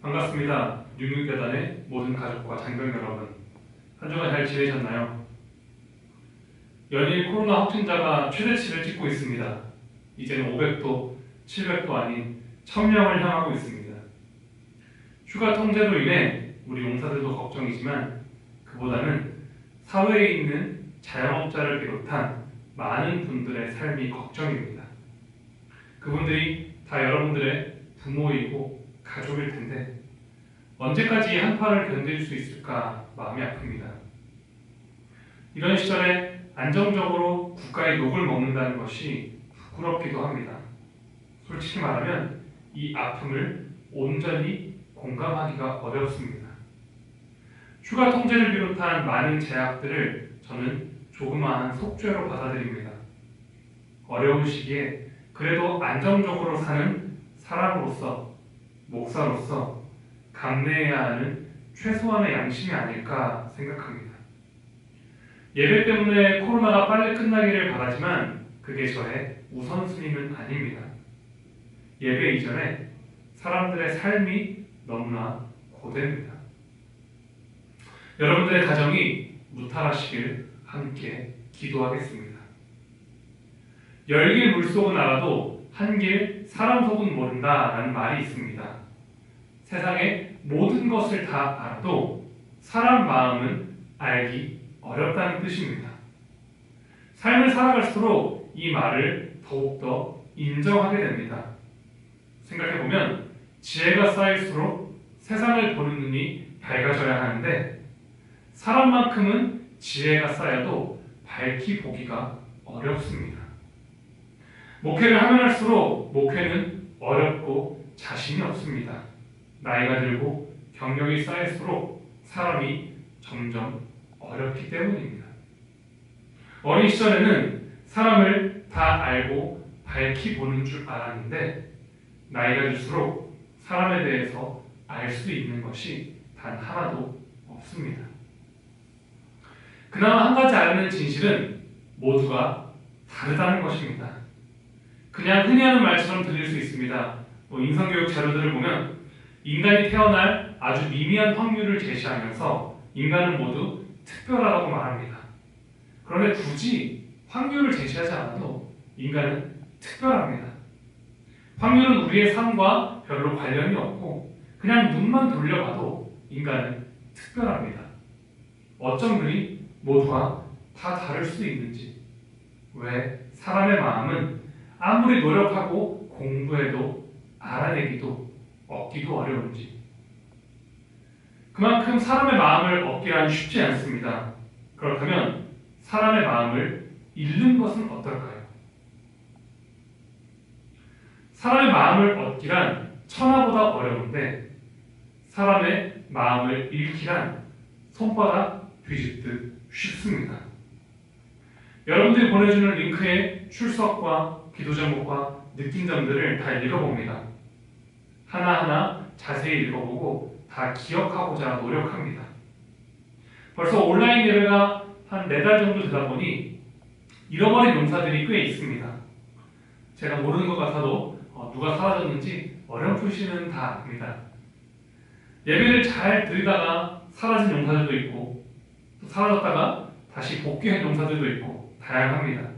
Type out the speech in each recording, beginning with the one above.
반갑습니다. 66여단의 모든 가족과 장병 여러분, 한 주간 잘 지내셨나요? 연일 코로나 확진자가 최대치를 찍고 있습니다. 이제는 500도, 700도 아닌 1000명을 향하고 있습니다. 휴가 통제로 인해 우리 용사들도 걱정이지만 그보다는 사회에 있는 자영업자를 비롯한 많은 분들의 삶이 걱정입니다. 그분들이 다 여러분들의 부모이고 가족일 텐데 언제까지 이 한파를 견딜 수 있을까 마음이 아픕니다. 이런 시절에 안정적으로 국가의 욕을 먹는다는 것이 부끄럽기도 합니다. 솔직히 말하면 이 아픔을 온전히 공감하기가 어렵습니다. 휴가 통제를 비롯한 많은 제약들을 저는 조그마한 속죄로 받아들입니다. 어려운 시기에 그래도 안정적으로 사는 사람으로서, 목사로서 감내해야 하는 최소한의 양심이 아닐까 생각합니다. 예배 때문에 코로나가 빨리 끝나기를 바라지만 그게 저의 우선순위는 아닙니다. 예배 이전에 사람들의 삶이 너무나 고됩니다. 여러분들의 가정이 무탈하시길 함께 기도하겠습니다. 열길 물속은 알아도 한길 사람 속은 모른다라는 말이 있습니다. 세상의 모든 것을 다 알아도 사람 마음은 알기 어렵다는 뜻입니다. 삶을 살아갈수록 이 말을 더욱더 인정하게 됩니다. 생각해보면 지혜가 쌓일수록 세상을 보는 눈이 밝아져야 하는데 사람만큼은 지혜가 쌓여도 밝히 보기가 어렵습니다. 목회를 하면 할수록 목회는 어렵고 자신이 없습니다. 나이가 들고 경력이 쌓일수록 사람이 점점 어렵기 때문입니다. 어린 시절에는 사람을 다 알고 밝히 보는 줄 알았는데 나이가 들수록 사람에 대해서 알 수 있는 것이 단 하나도 없습니다. 그나마 한 가지 아는 진실은 모두가 다르다는 것입니다. 그냥 흔히 하는 말처럼 들릴 수 있습니다. 인성교육 자료들을 보면 인간이 태어날 아주 미미한 확률을 제시하면서 인간은 모두 특별하다고 말합니다. 그런데 굳이 확률을 제시하지 않아도 인간은 특별합니다. 확률은 우리의 삶과 별로 관련이 없고 그냥 눈만 돌려봐도 인간은 특별합니다. 어쩜 그리 모두가 다 다를 수 있는지, 왜 사람의 마음은 아무리 노력하고 공부해도 알아내기도 얻기도 어려운지. 그만큼 사람의 마음을 얻기란 쉽지 않습니다. 그렇다면 사람의 마음을 잃는 것은 어떨까요? 사람의 마음을 얻기란 천하보다 어려운데 사람의 마음을 잃기란 손바닥 뒤집듯 쉽습니다. 여러분들이 보내주는 링크의 출석과 기도 제목과 느낀 점들을 다 읽어봅니다. 하나하나 자세히 읽어보고 다 기억하고자 노력합니다. 벌써 온라인 예배가 한 4달 정도 되다 보니 잃어버린 용사들이 꽤 있습니다. 제가 모르는 것 같아도 누가 사라졌는지 어렴풋이는 다 압니다. 예배를 잘 드리다가 사라진 용사들도 있고 또 사라졌다가 다시 복귀한 용사들도 있고 다양합니다.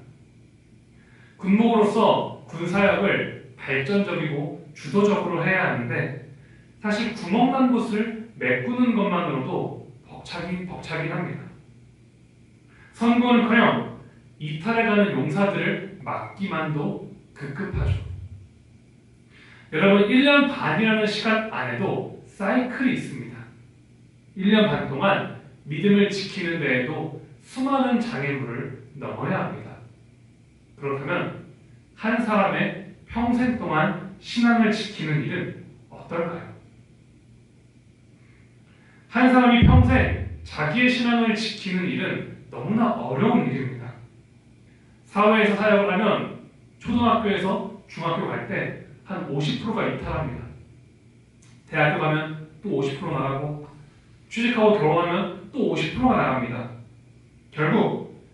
군목으로서 군사역을 발전적이고 주도적으로 해야 하는데 사실 구멍난 곳을 메꾸는 것만으로도 벅차긴 합니다. 선거는커녕 이탈해가는 용사들을 막기만도 급급하죠. 여러분 1년 반이라는 시간 안에도 사이클이 있습니다. 1년 반 동안 믿음을 지키는 데에도 수많은 장애물을 넘어야 합니다. 그렇다면 한 사람의 평생 동안 신앙을 지키는 일은 어떨까요? 한 사람이 평생 자기의 신앙을 지키는 일은 너무나 어려운 일입니다. 사회에서 사역을 하면 초등학교에서 중학교 갈 때 한 50%가 이탈합니다. 대학교 가면 또 50% 나가고 취직하고 결혼하면 또 50%가 나갑니다. 결국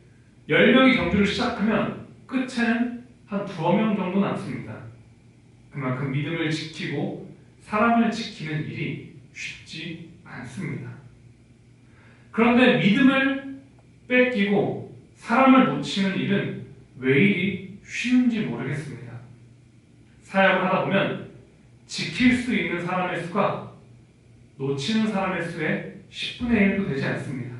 10명이 경주를 시작하면 끝에는 한 2명 정도 남습니다. 그만큼 믿음을 지키고 사람을 지키는 일이 쉽지 않습니다. 그런데 믿음을 뺏기고 사람을 놓치는 일은 왜 이리 쉬운지 모르겠습니다. 사역을 하다 보면 지킬 수 있는 사람의 수가 놓치는 사람의 수의 10분의 1도 되지 않습니다.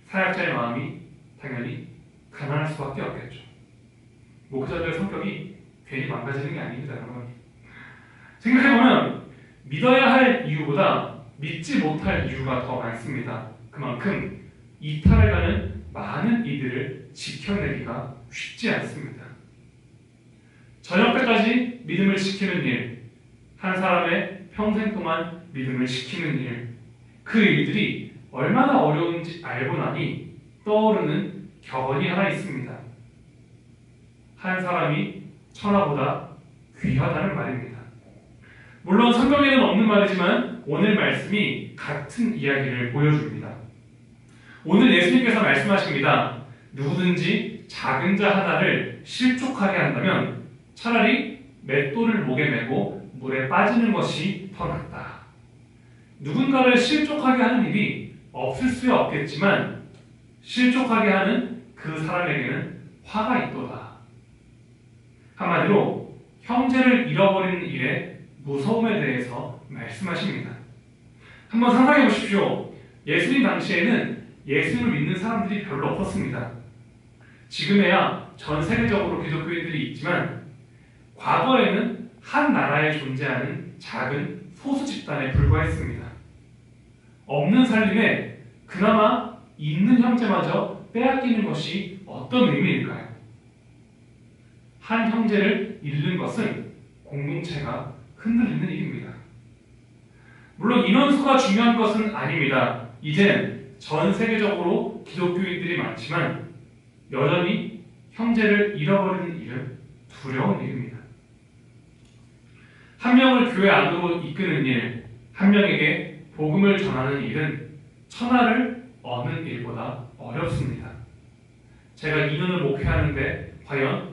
사역자의 마음이 당연히 가난할 수밖에 없겠죠. 목회자들의 성격이 괜히 망가지는 게 아닙니다, 여러분. 생각해보면 믿어야 할 이유보다 믿지 못할 이유가 더 많습니다. 그만큼 이탈해가는 많은 이들을 지켜내기가 쉽지 않습니다. 저녁 때까지 믿음을 지키는 일, 한 사람의 평생 동안 믿음을 지키는 일, 그 일들이 얼마나 어려운지 알고 나니 떠오르는 격언이 하나 있습니다. 한 사람이 천하보다 귀하다는 말입니다. 물론 성경에는 없는 말이지만 오늘 말씀이 같은 이야기를 보여줍니다. 오늘 예수님께서 말씀하십니다. 누구든지 작은 자 하나를 실족하게 한다면 차라리 맷돌을 목에 메고 물에 빠지는 것이 더 낫다. 누군가를 실족하게 하는 일이 없을 수 없겠지만 실족하게 하는 그 사람에게는 화가 있도다. 한마디로 형제를 잃어버리는 일의 무서움에 대해서 말씀하십니다. 한번 상상해 보십시오. 예수님 당시에는 예수님을 믿는 사람들이 별로 없었습니다. 지금에야 전 세계적으로 기독교인들이 있지만 과거에는 한 나라에 존재하는 작은 소수 집단에 불과했습니다. 없는 살림에 그나마 있는 형제마저 빼앗기는 것이 어떤 의미일까요? 한 형제를 잃는 것은 공동체가 흔들리는 일입니다. 물론 인원수가 중요한 것은 아닙니다. 이제는 전 세계적으로 기독교인들이 많지만 여전히 형제를 잃어버리는 일은 두려운 일입니다. 한 명을 교회 안으로 이끄는 일, 한 명에게 복음을 전하는 일은 천하를 얻는 일보다 어렵습니다. 제가 2년을 목회하는데 과연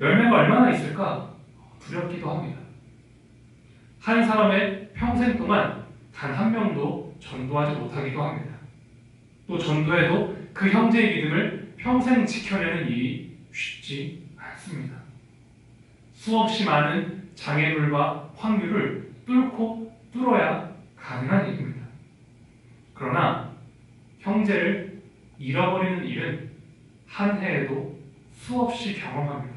열매가 얼마나 있을까 두렵기도 합니다. 한 사람의 평생 동안 단 한 명도 전도하지 못하기도 합니다. 또 전도해도 그 형제의 믿음을 평생 지켜내는 일이 쉽지 않습니다. 수없이 많은 장애물과 확률을 뚫어야 가능한 일입니다. 그러나 형제를 잃어버리는 일은 한 해에도 수없이 경험합니다.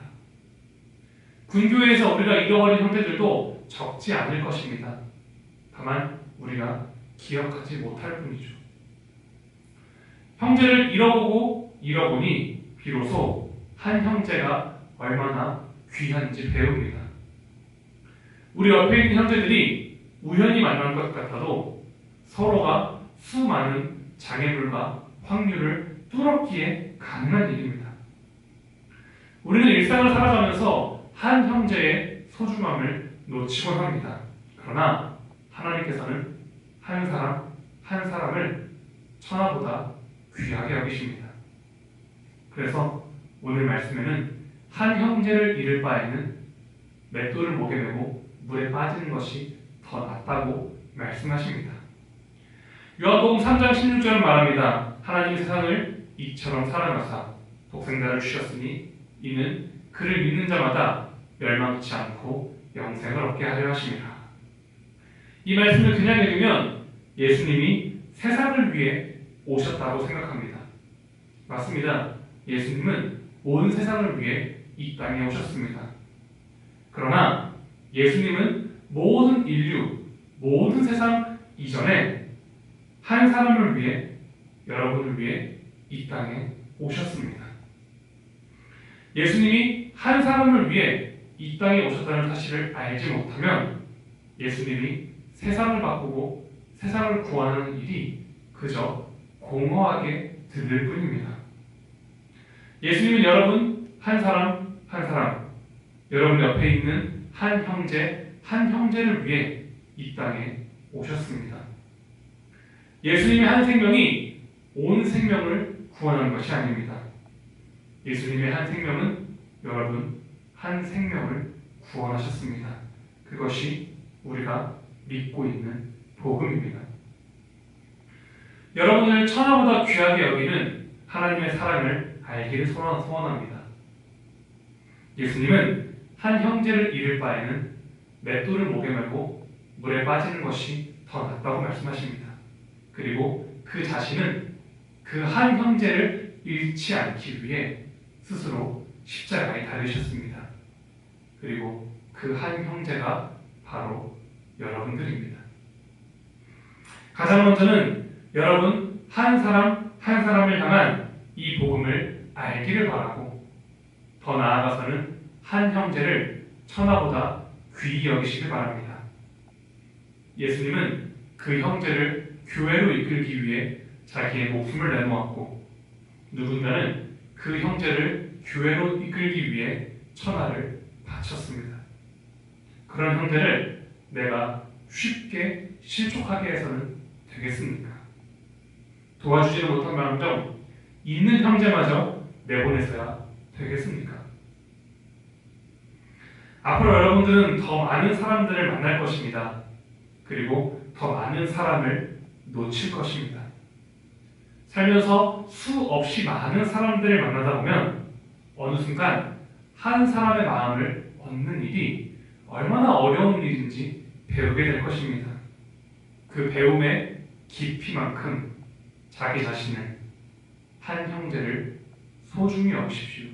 군교회에서 우리가 잃어버린 형제들도 적지 않을 것입니다. 다만 우리가 기억하지 못할 뿐이죠. 형제를 잃어보니 비로소 한 형제가 얼마나 귀한지 배웁니다. 우리 옆에 있는 형제들이 우연히 만난 것 같아도 서로가 수많은 장애물과 확률을 뚫었기에 가능한 일입니다. 우리는 일상을 살아가면서 한 형제의 소중함을 놓치곤 합니다. 그러나 하나님께서는 한 사람을 천하보다 귀하게 여기십니다. 그래서 오늘 말씀에는 한 형제를 잃을 바에는 맷돌을 목에 메고 물에 빠지는 것이 더 낫다고 말씀하십니다. 요한복음 3장 16절은 말합니다. 하나님이 세상을 이처럼 사랑하사 독생자를 주셨으니 이는 그를 믿는 자마다 멸망치 않고 영생을 얻게 하려 하심이라. 이 말씀을 그냥 읽으면 예수님이 세상을 위해 오셨다고 생각합니다. 맞습니다. 예수님은 온 세상을 위해 이 땅에 오셨습니다. 그러나 예수님은 모든 인류, 모든 세상 이전에 한 사람을 위해, 여러분을 위해 이 땅에 오셨습니다. 예수님이 한 사람을 위해 이 땅에 오셨다는 사실을 알지 못하면 예수님이 세상을 바꾸고 세상을 구하는 일이 그저 공허하게 들릴 뿐입니다. 예수님은 여러분 한 사람, 여러분 옆에 있는 한 형제를 위해 이 땅에 오셨습니다. 예수님의 한 생명이 온 생명을 구원하는 것이 아닙니다. 예수님의 한 생명은 여러분 한 생명을 구원하셨습니다. 그것이 우리가 믿고 있는 복음입니다. 여러분을 천하보다 귀하게 여기는 하나님의 사랑을 알기를 소원합니다. 예수님은 한 형제를 잃을 바에는 맷돌을 목에 메고 물에 빠지는 것이 더 낫다고 말씀하십니다. 그리고 그 자신은 그 한 형제를 잃지 않기 위해 스스로 십자가에 달리셨습니다. 그리고 그 한 형제가 바로 여러분들입니다. 가장 먼저는 여러분 한 사람 한 사람을 향한 이 복음을 알기를 바라고, 더 나아가서는 한 형제를 천하보다 귀히 여기시길 바랍니다. 예수님은 그 형제를 교회로 이끌기 위해 자기의 목숨을 내놓았고, 누군가는 그 형제를 교회로 이끌기 위해 천하를 바쳤습니다. 그런 형제를 내가 쉽게 실족하게 해서는 되겠습니까? 도와주지도 못한 마음정 있는 형제마저 내보내서야 되겠습니까? 앞으로 여러분들은 더 많은 사람들을 만날 것입니다. 그리고 더 많은 사람을 놓칠 것입니다. 살면서 수없이 많은 사람들을 만나다 보면 어느 순간 한 사람의 마음을 얻는 일이 얼마나 어려운 일인지 배우게 될 것입니다. 그 배움의 깊이만큼 자기 자신을, 한 형제를 소중히 여기십시오.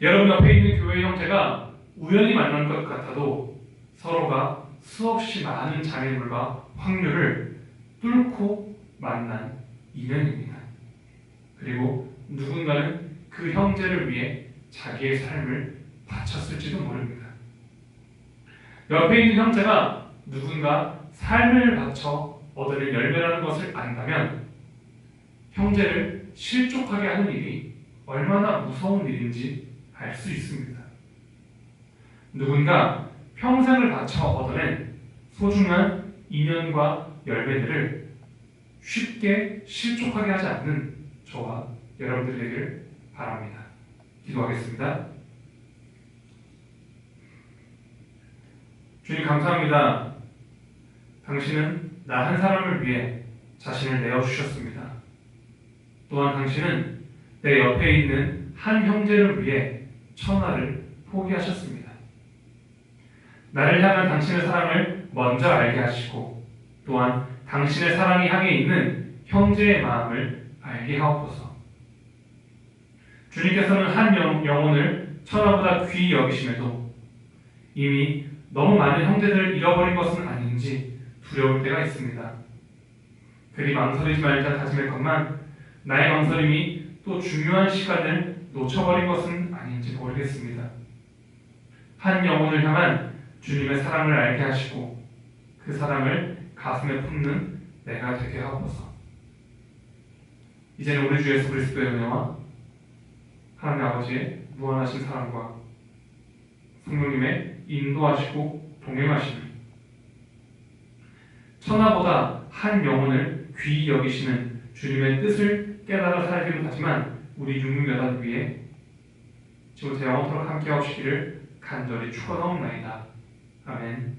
여러분 옆에 있는 교회 형제가 우연히 만난 것 같아도 서로가 수없이 많은 장애물과 확률을 뚫고 만난 인연입니다. 그리고 누군가는 그 형제를 위해 자기의 삶을 바쳤을지도 모릅니다. 옆에 있는 형제가 누군가 삶을 바쳐 얻어낼 열매라는 것을 안다면 형제를 실족하게 하는 일이 얼마나 무서운 일인지 알 수 있습니다. 누군가 평생을 바쳐 얻어낸 소중한 인연과 열매들을 쉽게 실족하게 하지 않는 저와 여러분들 되기를 바랍니다. 기도하겠습니다. 주님 감사합니다. 당신은 나 한 사람을 위해 자신을 내어주셨습니다. 또한 당신은 내 옆에 있는 한 형제를 위해 천하를 포기하셨습니다. 나를 향한 당신의 사랑을 먼저 알게 하시고, 또한 당신의 사랑이 향해 있는 형제의 마음을 알게 하옵소서. 주님께서는 한 영혼을 천하보다 귀히 여기심에도 이미 너무 많은 형제들을 잃어버린 것은 아닌지 두려울 때가 있습니다. 그리 망설이지 말자 다짐했건만 나의 망설임이 또 중요한 시간을 놓쳐버린 것은 아닌지 모르겠습니다. 한 영혼을 향한 주님의 사랑을 알게 하시고 그 사랑을 가슴에 품는 내가 되게 하옵소서. 이제는 우리 주 예수 그리스도의 은혜와 하나님 아버지의 무한하신 사랑과 성령님의 인도하시고 동행하심이, 천하보다 한 영혼을 귀히 여기시는 주님의 뜻을 깨달아 살기를 하지만 우리 육육여단 위에 지금부터 영원토록 함께 하시기를 간절히 축원하옵나이다. 아멘.